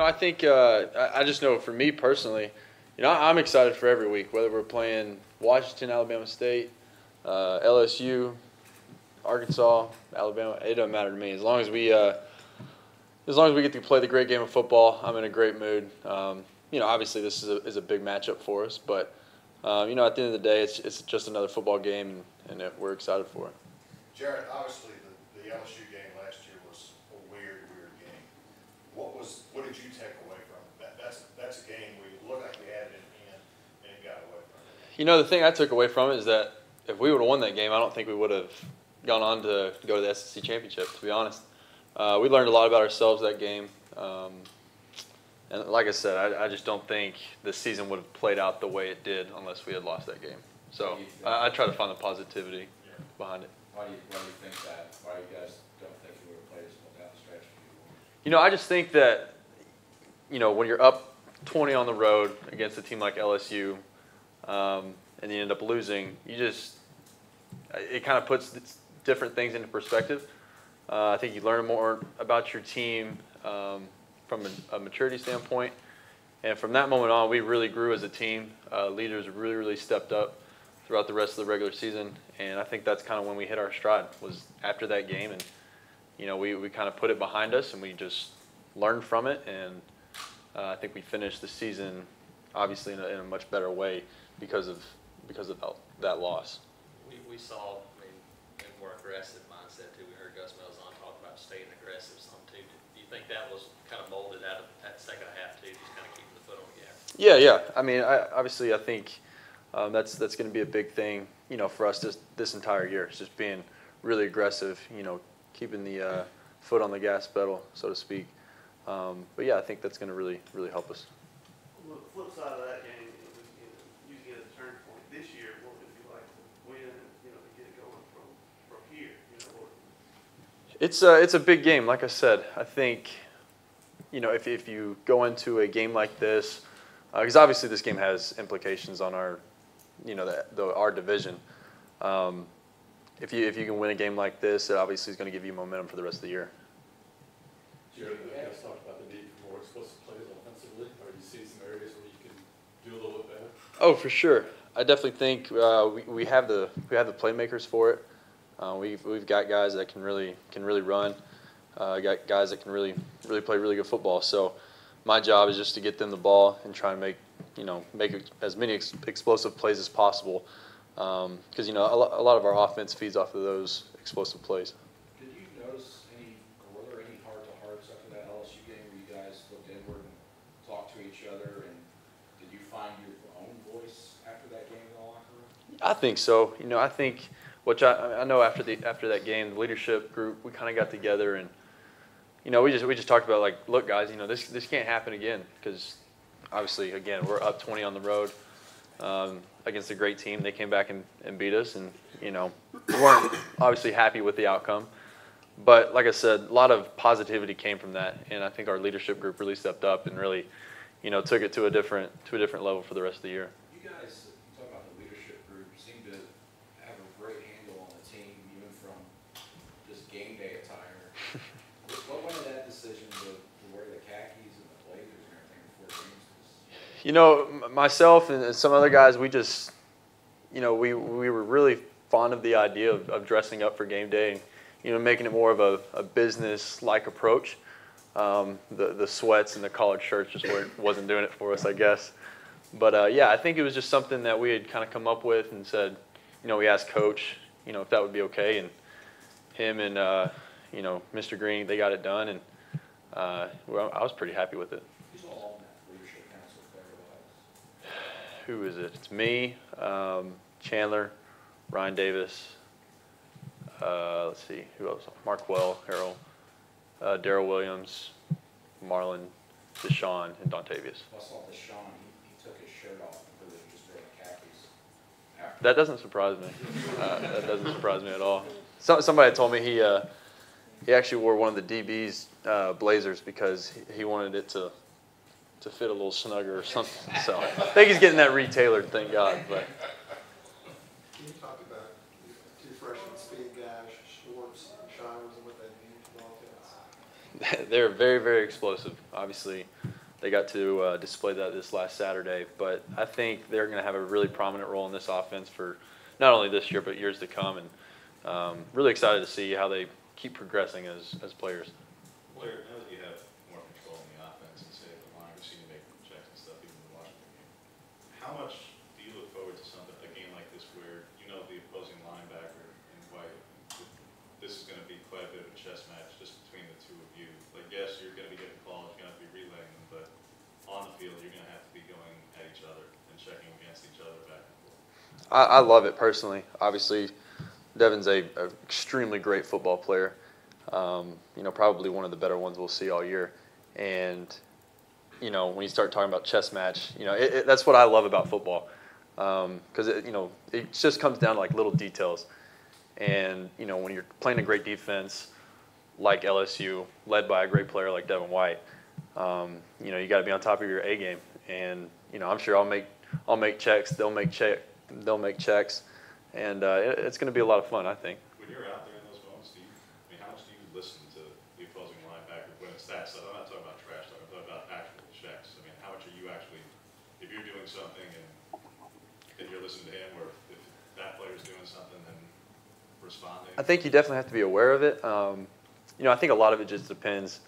I think I just know for me personally, I'm excited for every week, whether we're playing Washington, Alabama State, LSU, Arkansas, Alabama. It doesn't matter to me as long as we get to play the great game of football. I'm in a great mood. Obviously this is a big matchup for us, but at the end of the day, it's just another football game, and we're excited for it. Jarrett, obviously the LSU game last year was a weird game. What did you take away from it? That's a game where you look like we had it in hand and it got away from it. The thing I took away from it is that if we would have won that game, I don't think we would have gone on to go to the SEC championship, to be honest. We learned a lot about ourselves that game. And like I said, I just don't think the season would have played out the way it did unless we had lost that game. So I try to find the positivity behind it. Why do you think that? Why do you guys don't think you would have played as well down the stretch? I just think that, when you're up 20 on the road against a team like LSU, and you end up losing, it kind of puts different things into perspective. I think you learn more about your team from a maturity standpoint. And from that moment on, we really grew as a team. Leaders really stepped up throughout the rest of the regular season. And I think that's kind of when we hit our stride, was after that game. And, we kind of put it behind us and we just learned from it. And I think we finished the season, obviously, in a much better way because of that loss. We saw, a more aggressive mindset too. We heard Gus Malzahn talk about staying aggressive some too. Do you think that was kind of molded out of that second half too, just kind of keeping the foot on the gas? Yeah. I think that's going to be a big thing, for us this entire year. It's just being really aggressive, keeping the foot on the gas pedal, so to speak. But yeah, I think that's going to really help us. Well, the flip side of that game, using it as a turning point this year, what would it be like to win, to get it going from here? It's a big game, like I said. I think, if you go into a game like this, because obviously this game has implications on our, our division. If you can win a game like this, it obviously is going to give you momentum for the rest of the year. Jarrett, you guys talked about the need for more explosive plays offensively. Or do you see some areas where you can do a little bit better? Oh, for sure. I definitely think we have the playmakers for it. We've got guys that can really run. Got guys that can really play really good football. So my job is just to get them the ball and try and make as many explosive plays as possible. Because a lot of our offense feeds off of those explosive plays. Did you notice were there any heart-to-hearts after that LSU game where you guys looked inward and talked to each other, and did you find your own voice after that game in the locker room? I think so. I think, which I know after that game, the leadership group, we kind of got together and we just talked about, like, look guys, this can't happen again, because obviously again we're up 20 on the road against a great team. They came back and beat us, and we weren't obviously happy with the outcome. But like I said, a lot of positivity came from that, and I think our leadership group really stepped up and really, took it to a different level for the rest of the year. You guys, talk about the leadership group, seem to have a great handle on the team, even from just game day attire. What went into that decision to wear the khakis and the blazers and everything before games? Myself and some other guys, we just, we were really fond of the idea of dressing up for game day and, making it more of a business-like approach. The sweats and the collared shirts just wasn't doing it for us, I guess. But, yeah, I think it was just something that we had kind of come up with and said, we asked Coach, if that would be okay. And him and, Mr. Green, they got it done. And I was pretty happy with it. Who's all on that leadership council player-wise? Who is it? It's me, Chandler, Ryan Davis. Let's see, who else? Mark Well, Harold, Darryl Williams, Marlon, Deshaun, and Dontavius. I saw Deshaun, he took his shirt off and really just wearing the khakis. That doesn't surprise me. That doesn't surprise me at all. Somebody told me he actually wore one of the DB's blazers because he wanted it to fit a little snugger or something. So I think he's getting that retailored, thank God. But can you talk about two freshman speed guys, Schwartz and Shivers, and what that means for the offense? they're very explosive. Obviously, they got to display that this last Saturday. But I think they're going to have a really prominent role in this offense for not only this year but years to come. And really excited to see how they keep progressing as players. Blair, now that you have more control in the offense and say at the line, we've seen you make checks and stuff even in the Washington game. How much do you look forward to a game like this where you know the opposing linebacker and White, this is going to be quite a bit of a chess match just between the two of you? Like, yes, you're going to be getting calls, you're going to have to be relaying them, but on the field, you're going to have to be going at each other and checking against each other back and forth. I love it personally. Obviously, Devin's a extremely great football player. Probably one of the better ones we'll see all year. And, when you start talking about chess match, that's what I love about football. Because, it just comes down to like little details. And, when you're playing a great defense like LSU, led by a great player like Devin White, you got to be on top of your A game. And, I'm sure I'll make checks, they'll make checks. And it's going to be a lot of fun, I think. When you're out there in those moments, how much do you listen to the opposing linebacker when it's that stuff? I'm not talking about trash talk, I'm talking about actual checks. How much are you actually, if you're doing something and you're listening to him, or if that player's doing something and responding? I think you definitely have to be aware of it. I think a lot of it just depends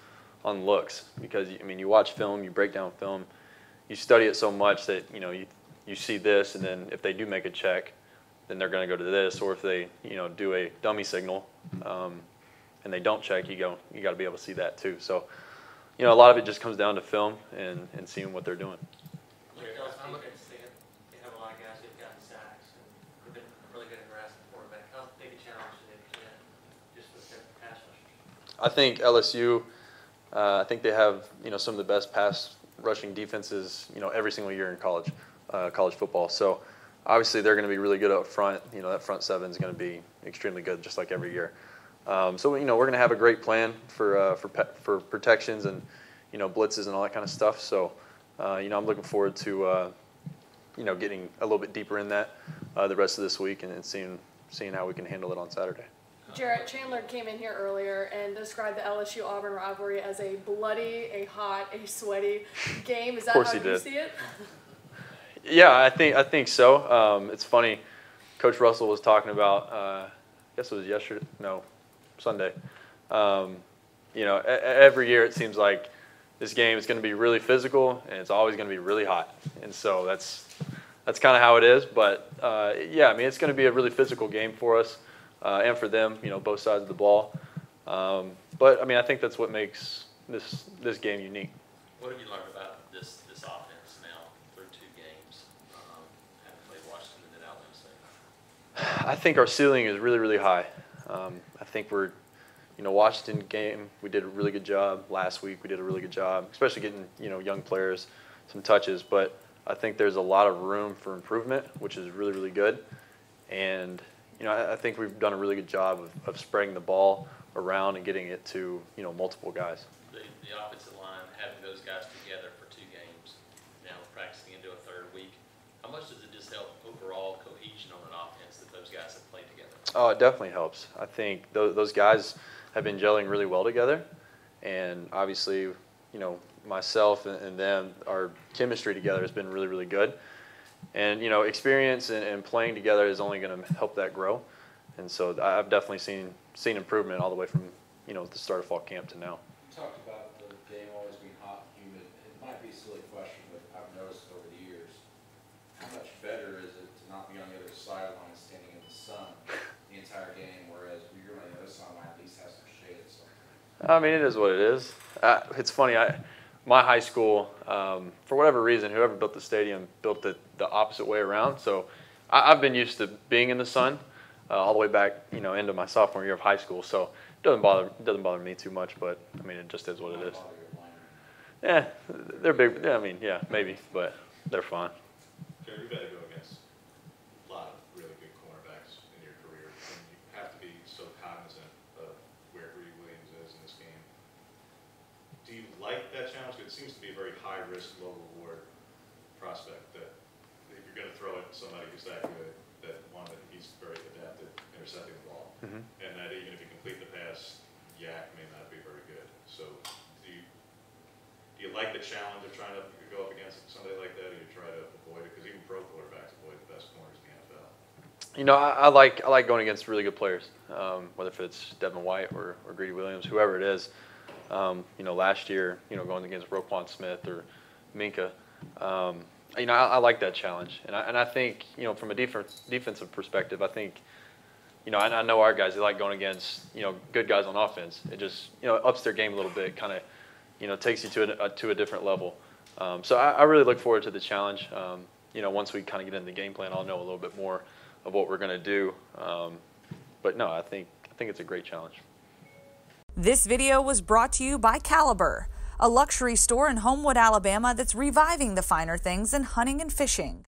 on looks because, you watch film, you break down film, you study it so much that, you see this, and then if they do make a check, then they're going to go to this, or if they, do a dummy signal and they don't check, you got to be able to see that too. So, a lot of it just comes down to film and seeing what they're doing. I'm looking to see it. They have a lot of guys who've gotten sacks, and they've been really good at harassing the quarterback. How big a challenge do they present just with their pass rushers? I think LSU, I think they have, some of the best pass rushing defenses, every single year in college football. So, obviously, they're going to be really good up front. That front seven is going to be extremely good, just like every year. So, we're going to have a great plan for protections and, blitzes and all that kind of stuff. So, I'm looking forward to, getting a little bit deeper in that the rest of this week and seeing how we can handle it on Saturday. Jarrett, Chandler came in here earlier and described the LSU-Auburn rivalry as a bloody, a hot, a sweaty game. Is that how you see it? Yeah, I think so. It's funny. Coach Russell was talking about, I guess it was Sunday. Every year it seems like this game is going to be really physical and it's always going to be really hot. And so that's kind of how it is. But it's going to be a really physical game for us and for them. Both sides of the ball. But I think that's what makes this game unique. What have you learned about this offense now through 2 games? Having played Washington and then Alabama State. I think our ceiling is really, really high. I think we're, Washington game, we did a really good job. Last week we did a really good job, especially getting, young players some touches. But I think there's a lot of room for improvement, which is really, really good. And, I think we've done a really good job of spreading the ball around and getting it to, multiple guys. The offensive line, having those guys together for 2 games, now practicing into a 3rd week, how much does it just help overall cohesion on an offense that those guys have played together? Oh, it definitely helps. I think those guys have been gelling really well together. And obviously, myself and them, our chemistry together has been really, really good. And, experience and playing together is only going to help that grow. And so I've definitely seen improvement all the way from, the start of fall camp to now. You talked about the game always being hot and humid. It might be a silly question, but I've noticed over the years, how much better is it to not be on the other sideline standing in the sun the entire game, whereas when you're on the other sideline, at least have some shade or something? It is what it is. It's funny. My high school, for whatever reason, whoever built the stadium built it the opposite way around. So I've been used to being in the sun all the way back, into my sophomore year of high school. So it doesn't bother me too much. But it just is what it is. Yeah, they're big. Yeah, maybe, but they're fine. Jerry, you've had to go against a lot of really good cornerbacks in your career, and you have to be so cognizant of where Greedy Williams is in this game. Do you like that challenge? It seems to be a very high-risk, low-reward prospect that if you're going to throw it to somebody who's that good, that he's very adept at intercepting the ball, and that even if you complete the pass, Yak may not be very good. So do you like the a challenge of trying to go up against somebody like that, or you try to avoid it? Because even pro quarterbacks avoid the best corners in the NFL. You know, I like going against really good players, whether if it's Devin White or Greedy Williams, whoever it is. You know, last year, you know, going against Roquan Smith or Minka, you know, I like that challenge, and I think, you know, from a defensive perspective, I think, you know, I know our guys, they like going against, you know, good guys on offense. It just, you know, ups their game a little bit, kind of, you know, takes you to a different level. So I really look forward to the challenge. You know, once we kind of get into the game plan, I'll know a little bit more of what we're going to do. But no, I think it's a great challenge. This video was brought to you by Caliber, a luxury store in Homewood, Alabama that's reviving the finer things in hunting and fishing.